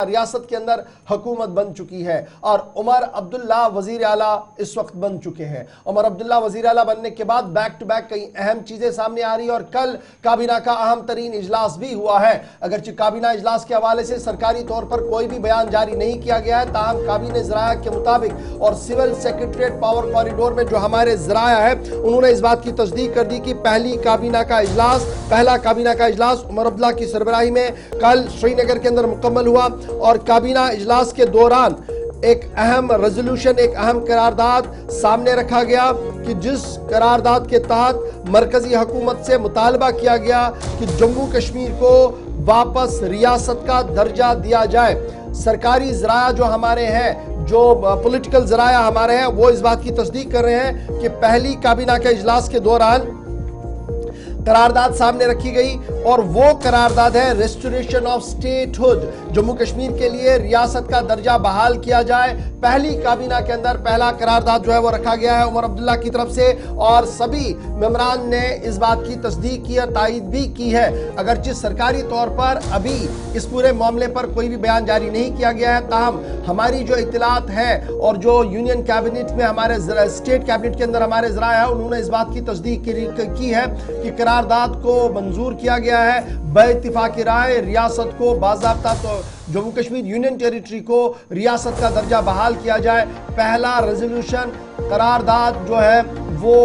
ریاست کے اندر حکومت بن چکی ہے اور عمر عبداللہ وزیر اعلیٰ اس وقت بن چکے ہیں۔ عمر عبداللہ وزیر اعلیٰ بننے کے بعد بیک ٹو بیک کئی اہم چیزیں سامنے آ رہی ہیں اور کل کابینہ کا اہم ترین اجلاس بھی ہوا ہے۔ اگرچہ کابینہ اجلاس کے حوالے سے سرکاری طور پر کوئی بھی بیان جاری نہیں کیا گیا ہے، تاہم کابینہ ذرائع کے مطابق اور سول سیکریٹریٹ پاور کوریڈور میں جو ہمارے ذرائع ہے انہوں نے اس بات کی تصدیق کر دی کہ پہلا کابینہ کا اجلاس عمر عبداللہ کی سربراہی میں کل سری نگر کے اندر مکمل ہوا اور کابینہ اجلاس کے دوران ایک اہم ریزولوشن، ایک اہم قرارداد سامنے رکھا گیا کہ جس قرارداد کے تحت مرکزی حکومت سے مطالبہ کیا گیا کہ جموں کشمیر کو واپس ریاست کا درجہ دیا جائے۔ سرکاری ذرائع جو ہمارے ہیں، جو پولیٹیکل ذرائع ہمارے ہیں، وہ اس بات کی تصدیق کر رہے ہیں کہ پہلی کابینہ کے اجلاس کے دوران قرارداد سامنے رکھی گئی اور وہ قرارداد ہے restoration of statehood, Jammu Kashmir کے لیے ریاست کا درجہ بحال کیا جائے۔ پہلی کابینہ کے اندر پہلا قرارداد جو ہے وہ رکھا گیا ہے عمر عبداللہ کی طرف سے اور سبھی ممبران نے اس بات کی تصدیق کی اور تائید بھی کی ہے۔ اگرچہ سرکاری طور پر ابھی اس پورے معاملے پر کوئی بھی بیان جاری نہیں کیا گیا ہے، تاہم ہماری جو اطلاعات ہے اور جو یونین کیبنٹ میں ہمارے اسٹیٹ کیبنٹ کے اندر ہمارے ذرائع ہیں انہوں نے اس بات کی تصدیق کی ہے کہ قرارداد کو منظور کیا گیا ہے۔ بے اتفاق رائے ریاست کو باضابطہ تو جموں کشمیر یونین ٹیریٹری کو ریاست کا درجہ بحال کیا جائے۔ پہلا ریزولوشن قرارداد جو ہے وہ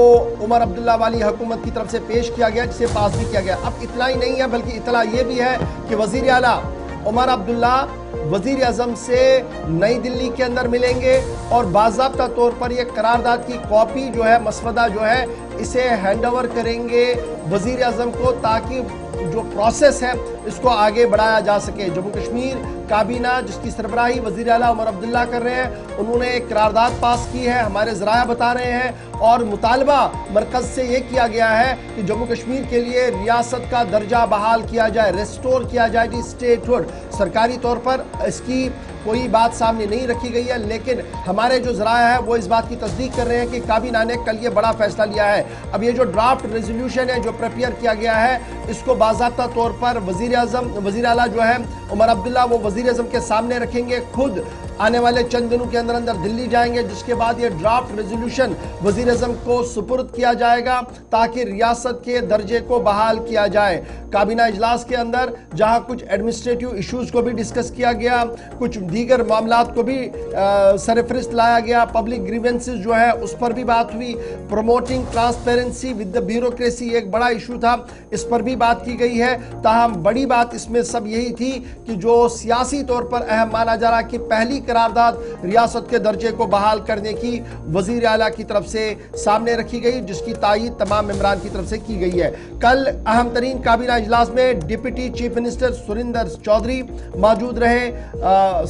عمر عبداللہ والی حکومت کی طرف سے پیش کیا گیا جسے پاس بھی کیا گیا۔ اب اطلاع ہی نہیں ہے بلکہ اطلاع یہ بھی ہے کہ وزیر اعلیٰ عمر عبداللہ وزیر اعظم سے نئی دلی کے اندر ملیں گے اور باضابطہ طور پر یہ قرارداد کی کاپی جو ہے، مسودہ جو ہے، اسے ہینڈ اوور کریں گے وزیر اعظم کو تاکہ جو پروسیس ہے اس کو آگے بڑھایا جا سکے۔ جموں کشمیر کابینہ جس کی سربراہی وزیر اعلیٰ عمر عبداللہ کر رہے ہیں، انہوں نے ایک قرارداد پاس کی ہے، ہمارے ذرائع بتا رہے ہیں، اور مطالبہ مرکز سے یہ کیا گیا ہے کہ جموں کشمیر کے لیے ریاست کا درجہ بحال کیا جائے، ریسٹور کیا جائے جی اسٹیٹ ہوڈ۔ سرکاری طور پر اس کی کوئی بات سامنے نہیں رکھی گئی ہے، لیکن ہمارے جو ذرائع ہیں وہ اس بات کی تصدیق کر رہے ہیں کہ کابینہ نے کل یہ بڑا فیصلہ لیا ہے۔ اب یہ جو ڈرافٹ ریزولوشن ہے جو پریپیئر کیا گیا ہے، اس کو باضابطہ طور پر وزیر اعلیٰ جو ہے عمر عبداللہ وہ وزیر اعظم کے سامنے رکھیں گے، خود آنے والے چند دنوں کے اندر دلی جائیں گے، جس کے بعد یہ ڈرافٹ ریزولوشن وزیر اعظم کو سپرد کیا جائے گا تاکہ ریاست کے درجے کو بحال کیا جائے۔ کابینہ اجلاس کے اندر جہاں کچھ ایڈمنسٹریٹو ایشوز کو بھی ڈسکس کیا گیا، کچھ دیگر معاملات کو بھی سرفہرست لایا گیا، پبلک گریونسز جو ہے اس پر بھی بات ہوئی، promoting transparency with the bureaucracy ایک بڑا ایشو تھا، اس پر بھی بات کی گئی ہے۔ تاہم بڑی بات اس میں سب یہی تھی کہ جو سیاسی طور پر اہم مانا جا رہا کہ پہلی قرارداد ریاست کے درجے کو بحال کرنے کی وزیر اعلیٰ کی طرف سے سامنے رکھی گئی، جس کی تائید تمام ممبران کی طرف سے کی گئی ہے۔ کل اہم ترین کابینہ اجلاس میں deputy chief minister Surinder Choudhary موجود رہے،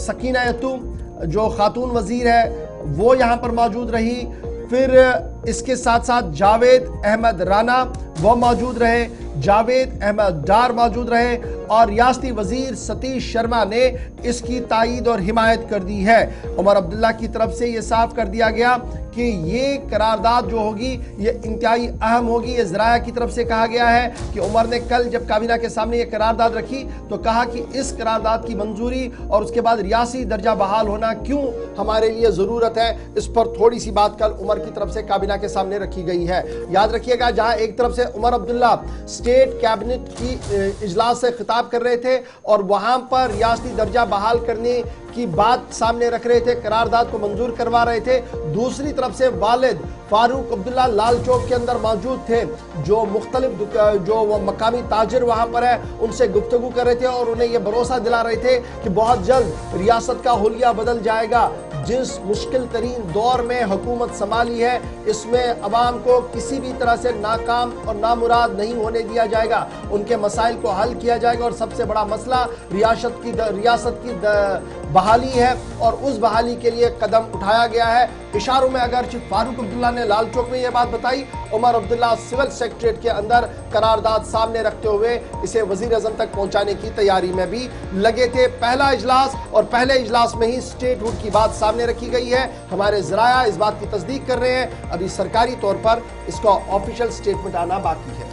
سکینہ یتیم جو خاتون وزیر ہے وہ یہاں پر موجود رہی، پھر اس کے ساتھ ساتھ جاوید احمد رانا وہ موجود رہے، جاوید احمد ڈار موجود رہے اور ریاستی وزیر ستیش شرما نے اس کی تائید اور حمایت کر دی ہے۔ عمر عبداللہ کی طرف سے یہ صاف کر دیا گیا کہ یہ قرارداد جو ہوگی یہ انتہائی اہم ہوگی۔ یہ ذرائع کی طرف سے کہا گیا ہے کہ عمر نے کل جب کابینہ کے سامنے یہ قرارداد رکھی تو کہا کہ اس قرارداد کی منظوری اور اس کے بعد ریاستی درجہ بحال ہونا کیوں ہمارے لیے ضرورت ہے، اس پر تھوڑی سی بات کل عمر کی طرف سے کابینہ کے سامنے رکھی گئی ہے۔ یاد رکھیے گا جہاں ایک طرف سے عمر عبداللہ اسٹیٹ کیبنٹ کی اجلاس سے خطاب کر رہے تھے اور وہاں پر ریاستی درجہ بحال کرنے کی بات سامنے رکھ رہے تھے، قرارداد کو منظور کروا رہے تھے، دوسری طرف سے والد فاروق عبداللہ لال چوک کے اندر موجود تھے، جو مختلف جو مقامی تاجر وہاں پر ہے ان سے گفتگو کر رہے تھے اور انہیں یہ بھروسہ دلا رہے تھے کہ بہت جلد ریاست کا حلیہ بدل جائے گا۔ جس مشکل ترین دور میں حکومت سنبھالی ہے اس میں عوام کو کسی بھی طرح سے ناکام اور نامراد نہیں ہونے دیا جائے گا، ان کے مسائل کو حل کیا جائے گا اور سب سے بڑا مسئلہ ریاست کی بحالی ہے اور اس بحالی کے لیے قدم اٹھایا گیا ہے۔ اشاروں میں اگرچہ فاروق عبداللہ نے لال چوک میں یہ بات بتائی، عمر عبداللہ سول سیکریٹریٹ کے اندر قرارداد سامنے رکھتے ہوئے اسے وزیر اعظم تک پہنچانے کی تیاری میں بھی لگے تھے۔ پہلا اجلاس اور پہلے اجلاس میں ہی اسٹیٹ ہوڈ کی بات سامنے رکھی گئی ہے، ہمارے ذرائع اس بات کی تصدیق کر رہے ہیں، ابھی سرکاری طور پر اس کا آفیشل سٹیٹمنٹ آنا باقی ہے۔